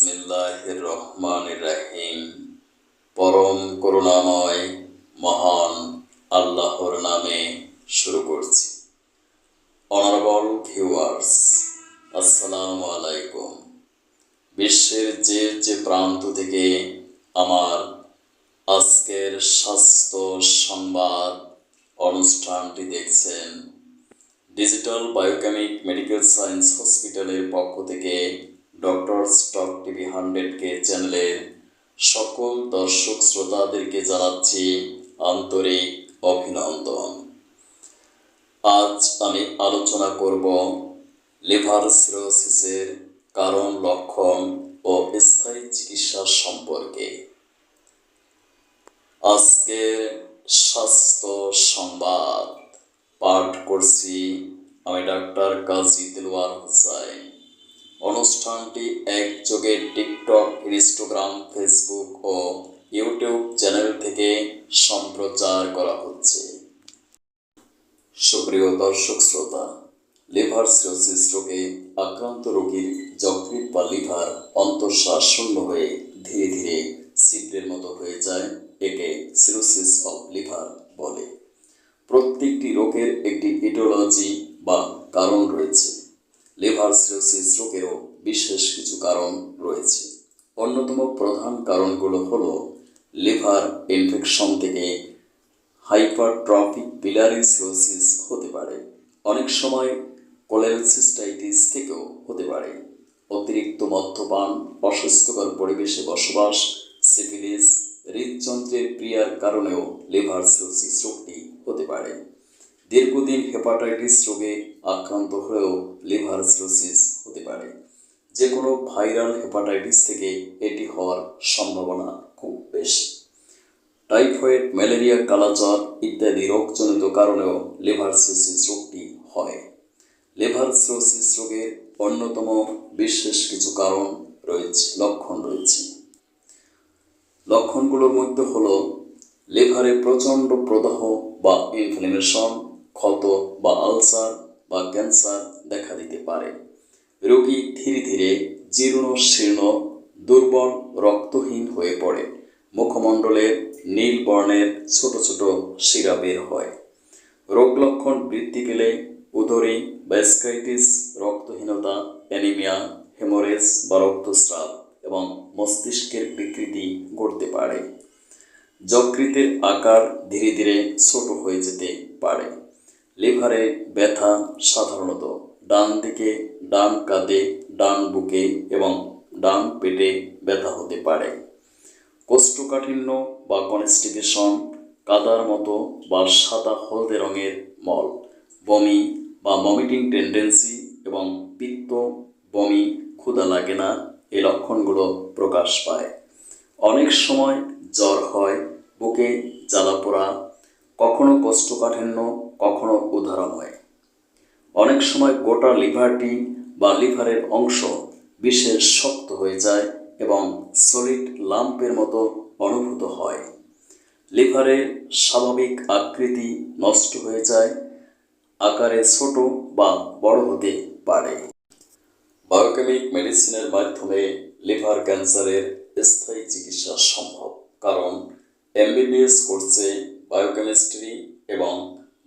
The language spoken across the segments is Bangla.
বিসমিল্লাহির রহমানির রহিম। পরম করুণাময় মহান আল্লাহর নামে শুরু করছি। অনারেবল ভিউয়ার্স, আসসালামু আলাইকুম। বিশ্বের যে যে প্রান্ত থেকে আমার আজকের স্বাস্থ্য সংবাদ অনুষ্ঠানটি দেখছেন, ডিজিটাল বায়োকেমিক মেডিকেল সায়েন্স হসপিটালের পক্ষ থেকে ডক্টরস টক টিভি 100K চ্যানেলের সকল দর্শক শ্রোতাদেরকে জানাচ্ছি আন্তরিক অভিনন্দন। আজ আমি আলোচনা করব লিভার সিরোসিসের কারণ, লক্ষণ ও স্থায়ী চিকিৎসা সম্পর্কে। আজকের স্বাস্থ্য সংবাদ পাঠ করছি আমি ডাক্তার কাজী দিলওয়ার হোসাইন। অনুষ্ঠানটি একযোগে টিকটক, ইনস্টাগ্রাম, ফেসবুক ও ইউটিউব চ্যানেল থেকে সম্প্রচার করা হচ্ছে। সুপ্রিয় দর্শক শ্রোতা, লিভার সিরোসিস রোগে আক্রান্ত রোগীর যকৃৎ বা লিভার অন্তঃশ্বাস শূন্য হয়ে ধীরে ধীরে ছিদ্রের মতো হয়ে যায়। একে সিরোসিস অফ লিভার বলে। প্রত্যেকটি রোগের একটি ইটিওলজি বা কারণ রয়েছে। লিভার সিরোসিস রোগেরও বিশেষ কিছু কারণ রয়েছে। অন্যতম প্রধান কারণগুলো হলো লিভার ইনফেকশন থেকে হাইপারট্রফিক biliary সিরোসিস হতে পারে। অনেক সময় কোলেনসিস্টাইটিস থেকেও হতে পারে। অতিরিক্ত মদ্যপান, অস্বাস্থ্যকর পরিবেশে বসবাস, সিফিলিস, হৃদযন্ত্রের ক্রিয়ার কারণেও লিভার সিরোসিস রোগটি হতে পারে। দীর্ঘদিন হেপাটাইটিস রোগে আক্রান্ত হলেও লিভার সিরোসিস হতে পারে। যে কোনো ভাইরাল হেপাটাইটিস থেকে এটি হওয়ার সম্ভাবনা খুব বেশি। টাইফয়েড, ম্যালেরিয়া, কালাজ্বর ইত্যাদি রোগজনিত কারণেও লিভার সিরোসিস রোগটি হয়। লিভার সিরোসিস রোগের অন্যতম বিশেষ কিছু কারণ রয়েছে, লক্ষণ রয়েছে। লক্ষণগুলোর মধ্যে হলো লিভারে প্রচণ্ড প্রদাহ বা ইনফ্লামেশন, ক্ষত বা আলসার বা ক্যান্সার দেখা দিতে পারে। রোগী ধীরে ধীরে জীর্ণ শীর্ণ, দুর্বল, রক্তহীন হয়ে পড়ে। মুখমণ্ডলে নীল বর্ণের ছোট ছোট শিরা বের হয়। রোগ লক্ষণ বৃদ্ধি পেলে উদরে বা স্কাইটিস, রক্তহীনতা, অ্যানিমিয়া, হেমোরেজ বা রক্তস্রাব এবং মস্তিষ্কের বিকৃতি ঘটতে পারে। যকৃতের আকার ধীরে ধীরে ছোট হয়ে যেতে পারে। লিভারে ব্যথা সাধারণত ডান দিকে, ডান কাঁধে, ডান বুকে এবং ডান পেটে ব্যথা হতে পারে। কোষ্ঠকাঠিন্য বা কনস্টিপেশন, কাদার মতো বা সাদা হলদে রঙের মল, বমি বা ভমিটিং টেন্ডেন্সি এবং পিত্ত, বমি, ক্ষুধা লাগে না, এই লক্ষণগুলো প্রকাশ পায়। অনেক সময় জ্বর হয়, বুকে জ্বালাপোড়া, কখনো কোষ্ঠকাঠিন্য, কখনো উদরা হয়। অনেক সময় গোটা লিভারটি বা লিভারের অংশ বিশেষ শক্ত হয়ে যায় এবং সলিড লাম্পের মতো অনুভূত হয়। লিভারের স্বাভাবিক আকৃতি নষ্ট হয়ে যায়, আকারে ছোট বা বড় হতে পারে। বায়োকেমিক মেডিসিনের মাধ্যমে লিভার ক্যান্সারের স্থায়ী চিকিৎসা সম্ভব, কারণ MBBS কোর্সে বায়োকেমিস্ট্রি এবং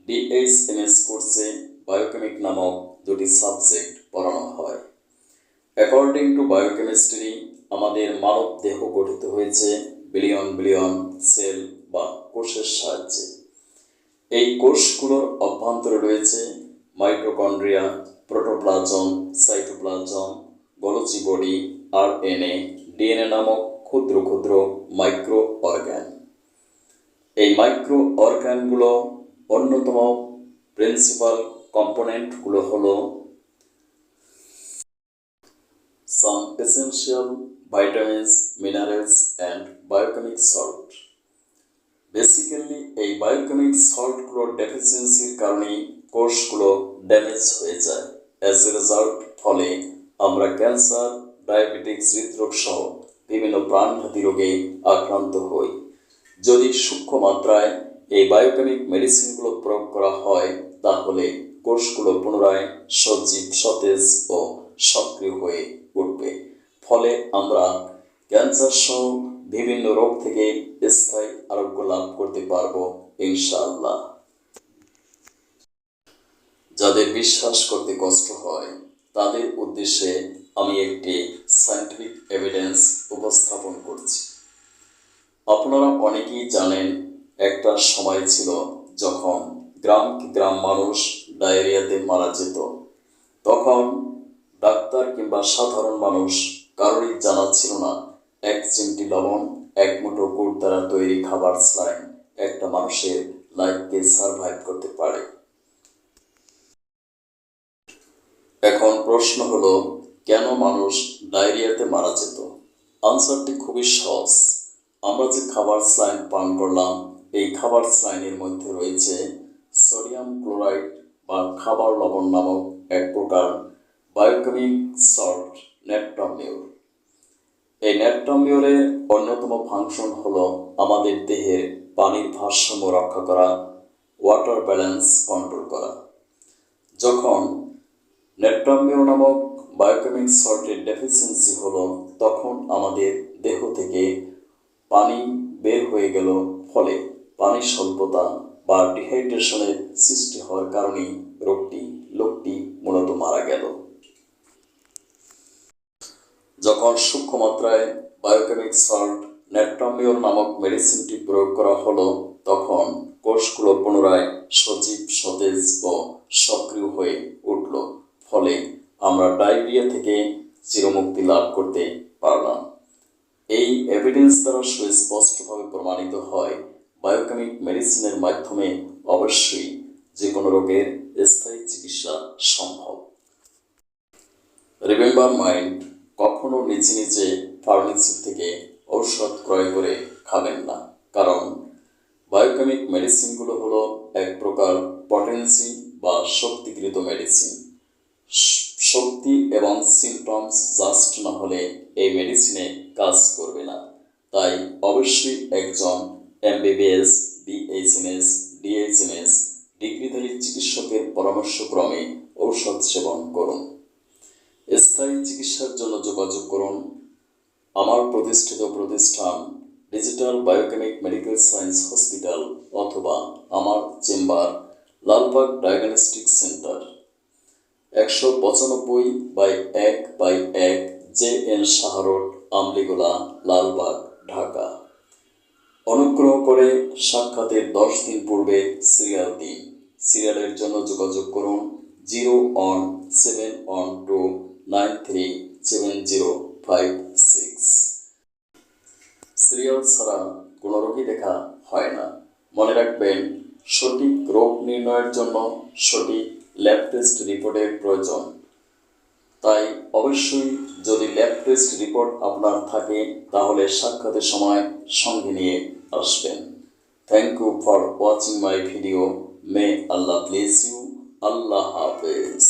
DHMS কোর্সে বায়োকেমিক নামক দুটি সাবজেক্ট পড়ানো হয়। অ্যাকর্ডিং টু বায়োকেমিস্ট্রি, আমাদের মানব দেহ গঠিত হয়েছে বিলিয়ন বিলিয়ন সেল বা কোষের সাহায্যে। এই কোষগুলোর অভ্যন্তরে রয়েছে mitochondria, protoplasm, cytoplasm, Golgi body, RNA, DNA নামক ক্ষুদ্র ক্ষুদ্র মাইক্রো অর্গান। এই মাইক্রো অর্গানগুলো অন্যতম প্রিন্সিপাল কম্পোনেন্টগুলো হলো some essential vitamins, minerals and biochemic salt. Basically এই বায়োকেমিক সল্টগুলোর ডেফিসিয়েন্সির কারণে কোষগুলো ড্যামেজ হয়ে যায়। অ্যাজ এ রেজাল্ট ফলে আমরা ক্যান্সার, ডায়াবেটিক্স, হৃদরোগ সহ বিভিন্ন প্রাণঘাতী রোগে আক্রান্ত হই। যদি সূক্ষ্ম মাত্রায় এই বায়োকেমিক মেডিসিনগুলো প্রয়োগ করা হয়, তাহলে কোষগুলো পুনরায় সজীব, সতেজ ও সক্রিয় হয়ে উঠবে। ফলে আমরা ক্যান্সার সহ বিভিন্ন রোগ থেকে স্থায়ী আরোগ্য লাভ করতে পারবো ইনশাআল্লাহ। যাদের বিশ্বাস করতে কষ্ট হয় তাদের উদ্দেশ্যে আমি একটি সায়েন্টিফিক এভিডেন্স উপস্থাপন করছি। আপনারা অনেকেই জানেন, একটা সময় ছিল যখন গ্রাম মানুষ ডায়রিয়াতে মারা যেত। তখন ডাক্তার কিংবা সাধারণ মানুষ কারোরই জানা ছিল না এক চিমটি লবণ, এক মুঠো গুড় দ্বারা তৈরি খাবার স্যালাইন একটা মানুষের লাইফকে সারভাইভ করতে পারে। এখন প্রশ্ন হলো, কেন মানুষ ডায়রিয়াতে মারা যেত? আনসারটি খুবই সহজ। আমরা যে খাবার স্যালাইন পান করলাম, এই খাবার স্যালাইনের মধ্যে রয়েছে সোডিয়াম ক্লোরাইড বা খাবার লবণ নামক এক প্রকার বায়োকেমিক সল্ট ন্যাট্রামিউর। এই ন্যাট্রামিউরের অন্যতম ফাংশন হলো আমাদের দেহের পানির ভারসাম্য রক্ষা করা, ওয়াটার ব্যালেন্স কন্ট্রোল করা। যখন ন্যাট্রামিউর নামক বায়োকেমিক সল্টের ডেফিসিয়েন্সি হলো, তখন আমাদের দেহ থেকে পানি বের হয়ে গেল, ফলে পানির স্বল্পতা বা ডিহাইড্রেশনের সৃষ্টি হওয়ার কারণেই লোকটি মূলত মারা গেল। যখন সূক্ষ্ম মাত্রায় বায়োকেমিক সল্ট ন্যাট্রামিউর নামক মেডিসিনটি প্রয়োগ করা হলো, তখন কোষগুলো পুনরায় সজীব, সতেজ ও সক্রিয় হয়ে উঠল। ফলে আমরা ডায়রিয়া থেকে চিরমুক্তি লাভ করতে পারলাম। এই এভিডেন্স দ্বারা সুস্পষ্টভাবে প্রমাণিত হয়, বায়োকেমিক মেডিসিনের মাধ্যমে অবশ্যই যে কোনো রোগের স্থায়ী চিকিৎসা সম্ভব। রিমেম্বার মাইন্ড, কখনো নিজে ফার্মেসি থেকে ঔষধ ক্রয় করে খাবেন না, কারণ বায়োকেমিক মেডিসিনগুলো হলো এক প্রকার পটেন্সি বা শক্তিকৃত মেডিসিন। শক্তি এবং সিমটমস জাস্ট না হলে এই মেডিসিনে কাজ করবে না। তাই অবশ্যই একজন MBBS, BHMS, DHMS ডিগ্রিধারী চিকিৎসকের পরামর্শক্রমে ঔষধ সেবন করুন। স্থায়ী চিকিৎসার জন্য যোগাযোগ করুন আমার প্রতিষ্ঠিত প্রতিষ্ঠান digital biochemic medical science hospital অথবা আমার chamber Lalbagh diagnostic centre, 195/1/1 JN Shah road, Amligola, Lalbagh, Dhaka. অনুগ্রহ করে সাক্ষাতের 10 দিন পূর্বে সিরিয়াল দিন। সিরিয়ালের জন্য যোগাযোগ করুন 01712937056। সিরিয়াল ছাড়া কোনো রোগী দেখা হয় না। মনে রাখবেন, সঠিক রোগ নির্ণয়ের জন্য সঠিক ল্যাব টেস্ট রিপোর্টের প্রয়োজন। তাই অবশ্যই যদি ল্যাব টেস্ট রিপোর্ট আপনার থাকে, তাহলে সাক্ষাতের সময় সঙ্গে নিয়ে আসবেন। Thank you for watching my video. May Allah bless you. আল্লাহ হাফেজ।